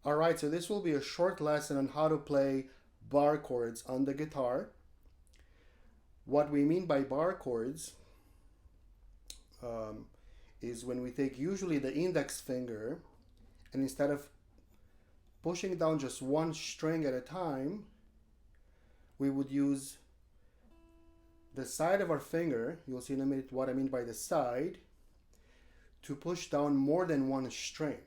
Alright, so this will be a short lesson on how to play bar chords on the guitar. What we mean by bar chords is when we take usually the index finger and instead of pushing down just one string at a time, we would use the side of our finger, you'll see in a minute what I mean by the side, to push down more than one string.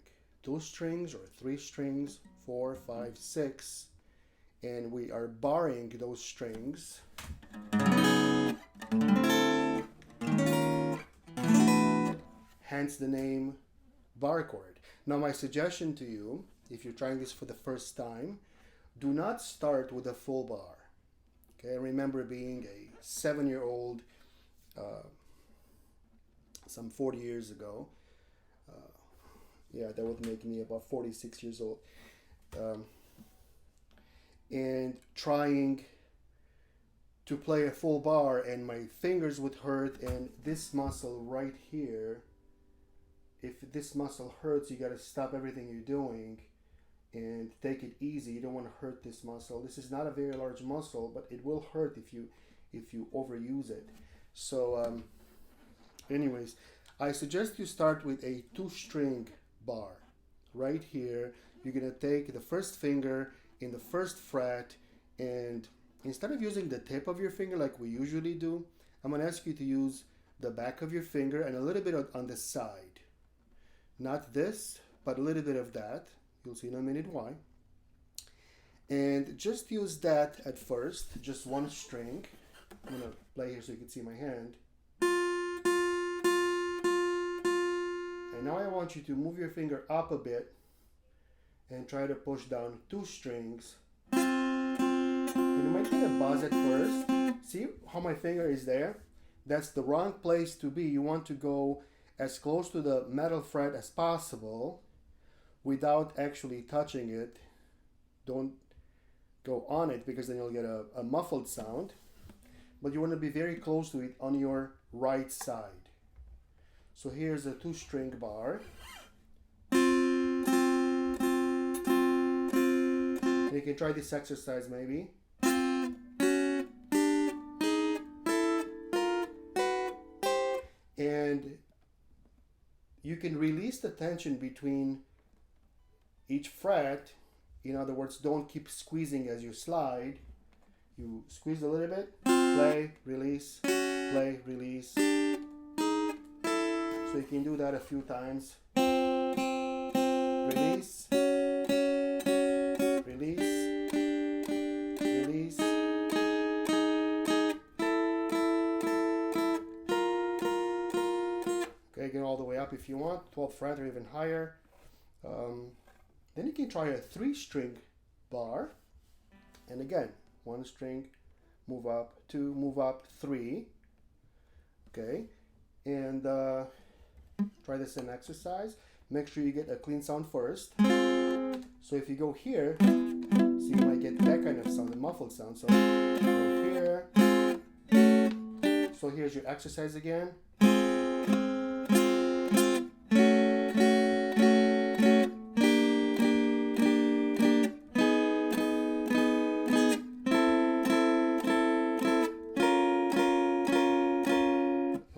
2 strings or 3 strings, 4, 5, 6, and we are barring those strings. Hence the name bar chord. Now my suggestion to you, if you're trying this for the first time, do not start with a full bar. Okay, I remember being a 7-year-old some 40 years ago. Yeah, that would make me about 46 years old. And trying to play a full bar, and my fingers would hurt, and this muscle right here, if this muscle hurts, you got to stop everything you're doing and take it easy. You don't want to hurt this muscle. This is not a very large muscle, but it will hurt if you overuse it. So anyways, I suggest you start with a 2-string bar. Right here, you're gonna take the first finger in the first fret, and instead of using the tip of your finger like we usually do, I'm gonna ask you to use the back of your finger and a little bit on the side. Not this, but a little bit of that. You'll see in a minute why. And just use that at first, just one string. I'm gonna play here so you can see my hand. And now I want you to move your finger up a bit and try to push down 2 strings. And you might get a buzz at first. See how my finger is there? That's the wrong place to be. You want to go as close to the metal fret as possible without actually touching it. Don't go on it because then you'll get a muffled sound. But you want to be very close to it on your right side. So here's a 2-string bar. You can try this exercise maybe. And you can release the tension between each fret. In other words, don't keep squeezing as you slide. You squeeze a little bit, play, release, play, release. So you can do that a few times. Release, release, release. Okay, get all the way up if you want, 12th fret or even higher. Then you can try a 3-string bar. And again, 1 string, move up, 2, move up, 3. Okay, and try this in exercise. Make sure you get a clean sound first. So if you go here, so you might get that kind of sound, a muffled sound. So go here. So here's your exercise again.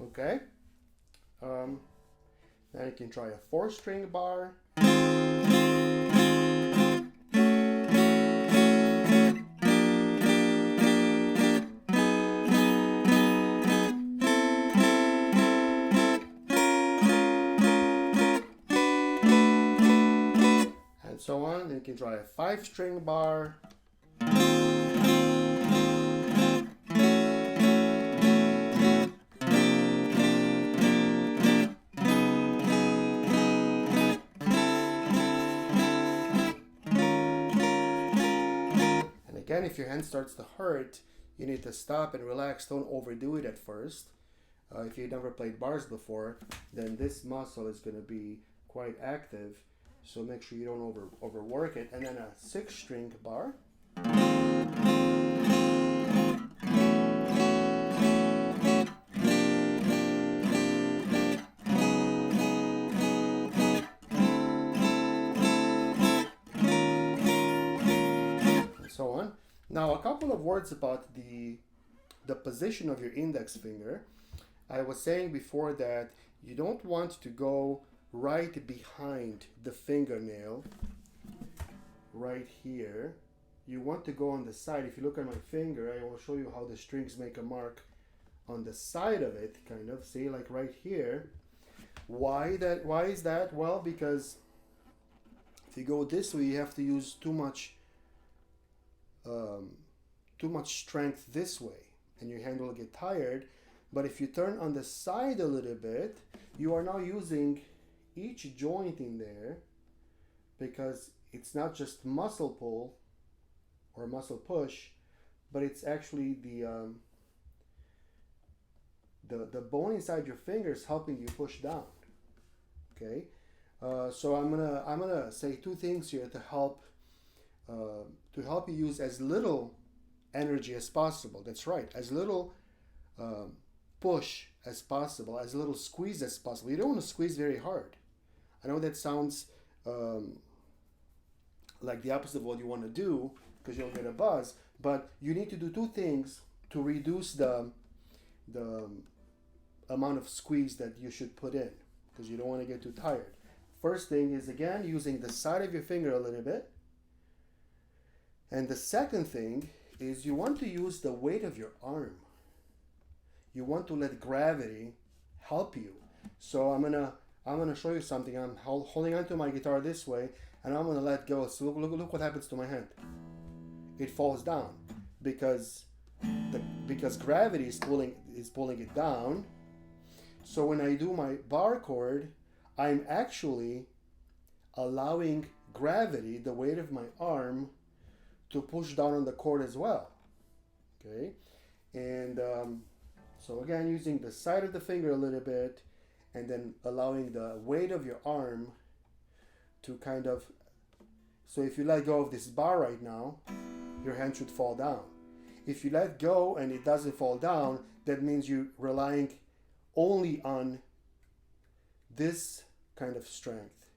Okay. Then you can try a 4-string bar. And so on. Then you can try a 5-string bar. Again, if your hand starts to hurt, you need to stop and relax. Don't overdo it at first. If you've never played bars before, then this muscle is going to be quite active. So make sure you don't overwork it. And then a 6-string bar. Now, a couple of words about the position of your index finger. I was saying before that you don't want to go right behind the fingernail, right here. You want to go on the side. If you look at my finger, I will show you how the strings make a mark on the side of it, kind of. See, like right here. Why is that? Well, because if you go this way, you have to use um, too much strength this way, and your hand will get tired. But if you turn on the side a little bit, you are now using each joint in there, because it's not just muscle pull or muscle push, but it's actually the bone inside your fingers helping you push down. Okay, so I'm gonna say two things here to help you use as little energy as possible. That's right, as little um, push as possible, as little squeeze as possible. You don't want to squeeze very hard. I know that sounds like the opposite of what you want to do, because you'll get a buzz, but you need to do two things to reduce the amount of squeeze that you should put in, because you don't want to get too tired. First thing is, again, using the side of your finger a little bit. And the second thing is, you want to use the weight of your arm. You want to let gravity help you. So I'm gonna show you something. I'm holding onto my guitar this way, and I'm gonna let go. So look what happens to my hand. It falls down because gravity is pulling it down. So when I do my bar chord, I'm actually allowing gravity, the weight of my arm, to push down on the chord as well. Okay, and so again, using the side of the finger a little bit, and then allowing the weight of your arm to kind of, so if you let go of this bar right now, your hand should fall down. If you let go and it doesn't fall down, that means you're relying only on this kind of strength.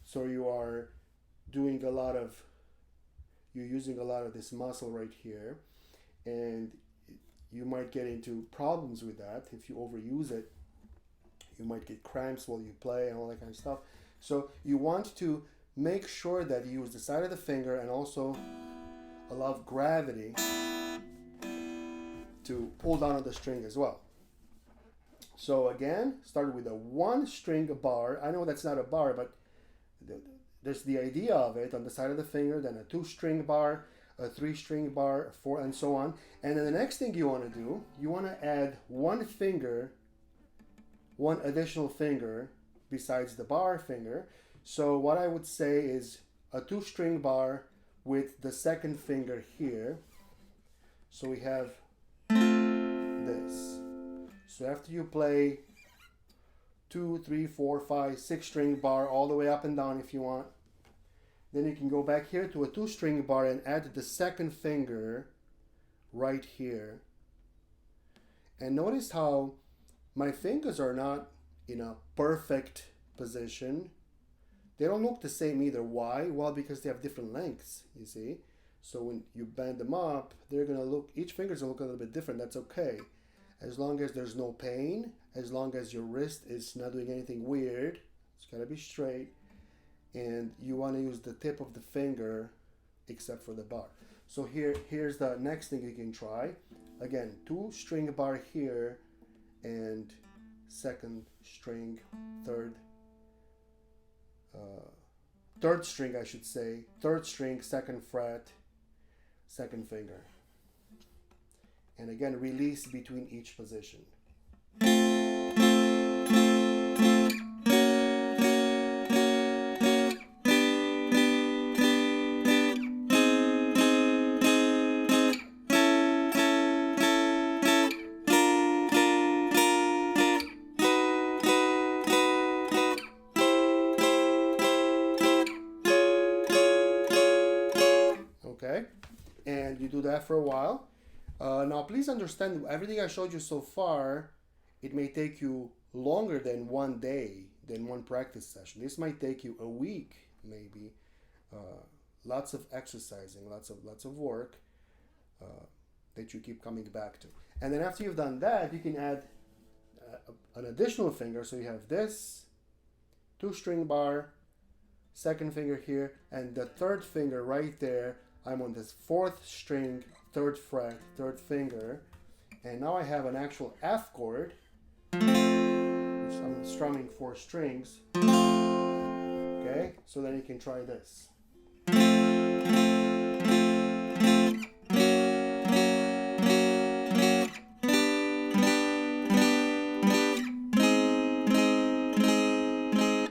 So you're using a lot of this muscle right here, and you might get into problems with that. If you overuse it, you might get cramps while you play and all that kind of stuff. So you want to make sure that you use the side of the finger and also allow gravity to pull down on the string as well. So again, start with a one string bar. I know that's not a bar, but there's the idea of it on the side of the finger, then a 2-string bar, a 3-string bar, a 4, and so on. And then the next thing you want to do, you want to add one additional finger besides the bar finger. So what I would say is a 2-string bar with the second finger here. So we have this. So after you play 2, 3, 4, 5, 6-string bar all the way up and down if you want, then you can go back here to a 2-string bar and add the second finger right here. And notice how my fingers are not in a perfect position. They don't look the same either. Why? Well, because they have different lengths, you see. So when you bend them up, they're gonna look, each finger's gonna look a little bit different. That's okay. As long as there's no pain, as long as your wrist is not doing anything weird, it's gotta be straight. And you want to use the tip of the finger except for the bar. So here's the next thing you can try. Again, 2-string bar here, and second string, third string, I should say, third string, second fret, second finger. And again, release between each position. Okay, and you do that for a while. Now please understand, everything I showed you so far, it may take you longer than one day, than one practice session. This might take you a week, maybe. Lots of exercising, lots of work. that you keep coming back to. And then after you've done that, you can add an additional finger. So you have this 2-string bar, second finger here, and the third finger right there. I'm on this 4th string, 3rd fret, 3rd finger, and now I have an actual F chord, which I'm strumming 4 strings. Okay, so then you can try this.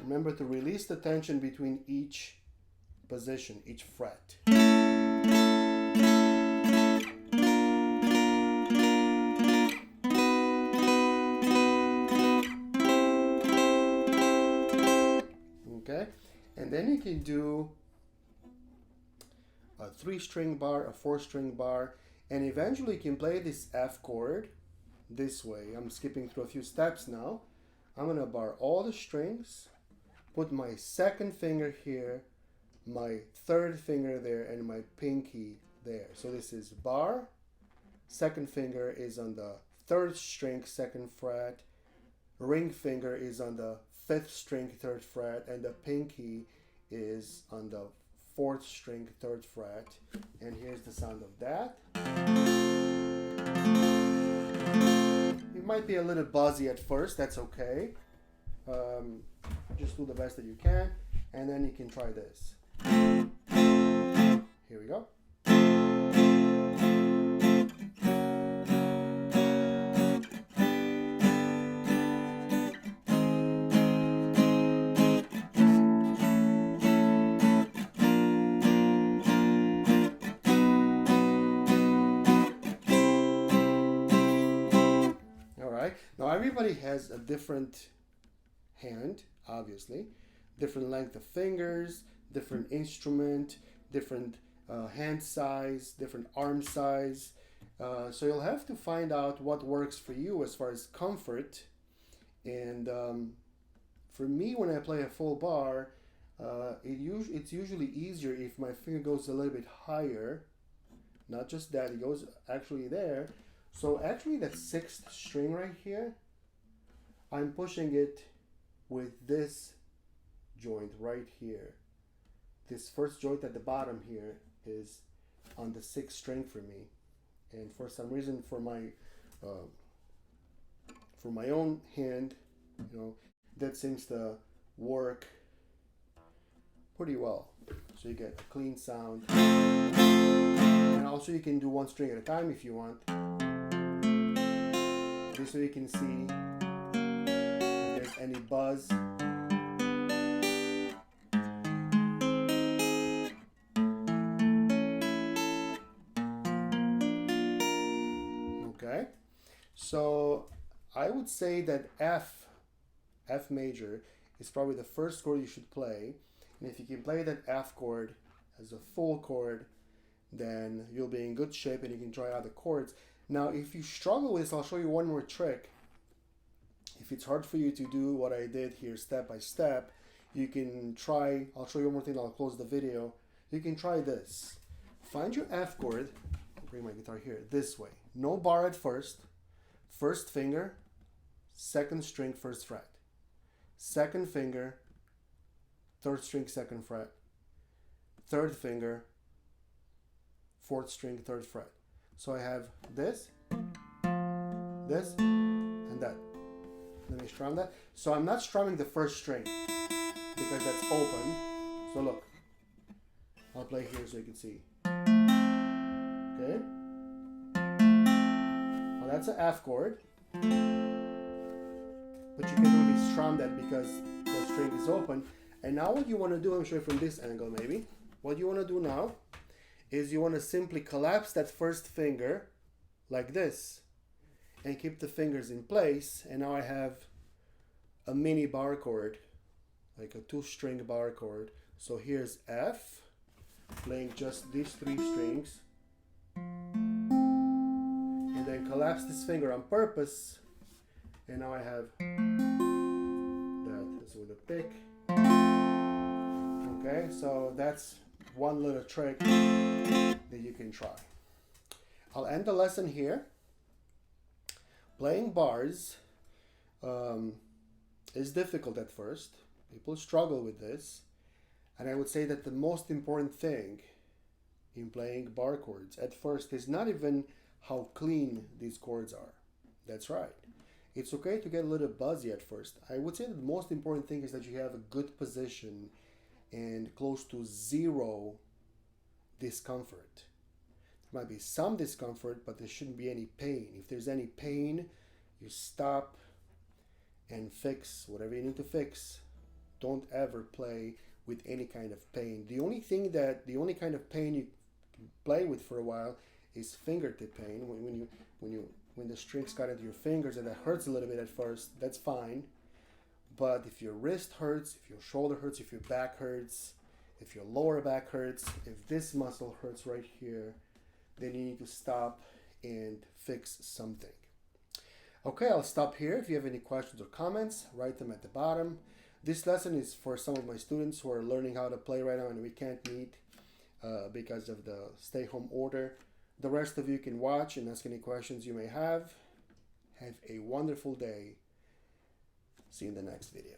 Remember to release the tension between each position, each fret. Okay, and then you can do a 3-string bar, a 4-string bar, and eventually you can play this F chord this way. I'm skipping through a few steps now. I'm gonna bar all the strings, put my 2nd finger here, my 3rd finger there, and my pinky there. So this is bar, 2nd finger is on the 3rd string, 2nd fret, ring finger is on the 5th string, 3rd fret, and the pinky is on the 4th string, 3rd fret. And here's the sound of that. It might be a little buzzy at first, that's okay. Just do the best that you can, and then you can try this. Here we go. All right, now everybody has a different hand, obviously, different length of fingers, different instrument, different hand size, different arm size. So you'll have to find out what works for you as far as comfort. And for me, when I play a full bar, it's usually easier if my finger goes a little bit higher. Not just that, it goes actually there. So actually that 6th string right here, I'm pushing it with this joint right here. This first joint at the bottom here is on the 6th string for me, and for some reason for my own hand, that seems to work pretty well. So you get a clean sound, and also you can do 1 string at a time if you want. This way you can see if there's any buzz. Okay, so I would say that F major is probably the first chord you should play, and if you can play that F chord as a full chord, then you'll be in good shape and you can try other chords. Now if you struggle with this, I'll show you one more trick. If it's hard for you to do what I did here step by step, you can try, I'll show you one more thing, I'll close the video. You can try this. Find your F chord, I'll bring my guitar here, this way. No bar at first. First finger, 2nd string, 1st fret. 2nd finger, 3rd string, 2nd fret. 3rd finger, 4th string, 3rd fret. So I have this, and that. Let me strum that. So I'm not strumming the 1st string because that's open. So look, I'll play here so you can see. Okay. Well, that's an F chord, but you can't really strum that because the string is open. And now what you want to do, I'm showing from this angle maybe. What you want to do now is you want to simply collapse that 1st finger like this and keep the fingers in place, and now I have a mini bar chord, like a 2-string bar chord. So here's F, playing just these 3 strings, and then collapse this finger on purpose, and now I have that. This with a pick. Okay, so that's one little trick that you can try. I'll end the lesson here. Playing bars is difficult at first. People struggle with this. And I would say that the most important thing in playing bar chords at first is not even how clean these chords are. That's right. It's okay to get a little buzzy at first. I would say that the most important thing is that you have a good position and close to zero discomfort. There might be some discomfort, but there shouldn't be any pain. If there's any pain, you stop and fix whatever you need to fix. Don't ever play with any kind of pain. The only kind of pain you can play with for a while is fingertip pain. When the strings got into your fingers and that hurts a little bit at first, that's fine. But if your wrist hurts, if your shoulder hurts, if your back hurts, if your lower back hurts, if this muscle hurts right here, then you need to stop and fix something. Okay, I'll stop here. If you have any questions or comments, write them at the bottom. This lesson is for some of my students who are learning how to play right now and we can't meet because of the stay-home order. The rest of you can watch and ask any questions you may have. Have a wonderful day. See you in the next video.